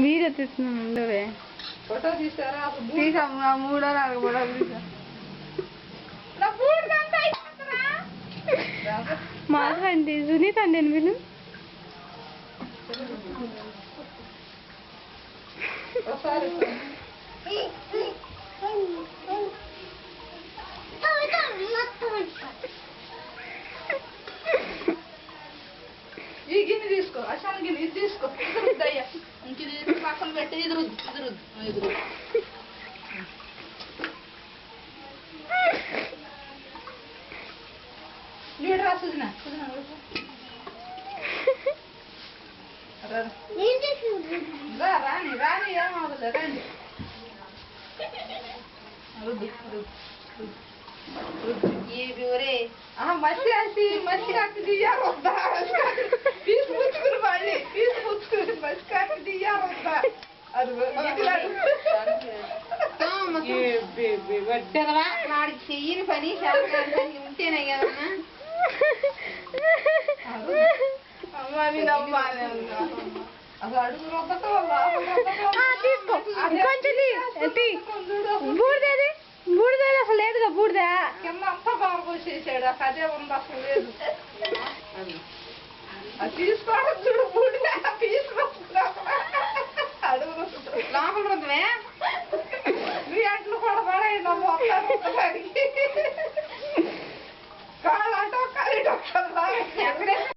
video తీస్తున్నాను ఉండవే photo తీసారా తీసా 3-4 ఫోటోలు తీసా మాట్లాడండి సునీత అండి నేను వీళ్ళు ఒకసారి ఈ గిన్నె తీసుకో అశాన్ గిన్నె ఇది తీసుకో ఇద్దరుద్దయ్యా ఇంక ఇది పక్కన పెట్టి ఎదురు లీడర్ రా సుజనా రాని ఏమవుతుంది రండి మసి కాకి దియ్యారు వద్దా పీసు పుచ్చుకుని మళ్ళీ పీసు పుచ్చుకుని మసి కాకి దియ్యారు వద్దా అది వాడికి చెయ్యని పని ఉంటేనే కదమ్మా అమ్మా నేను అమ్మానే ఉన్నా అసలు అడుగు బూడిద అసలు లేదుగా బూడిద కింద అంతా బాగా అదే ఉంది అసలు లేదు అది తీసుకోవడం చూడు బూడిద తీసుకొస్తున్నా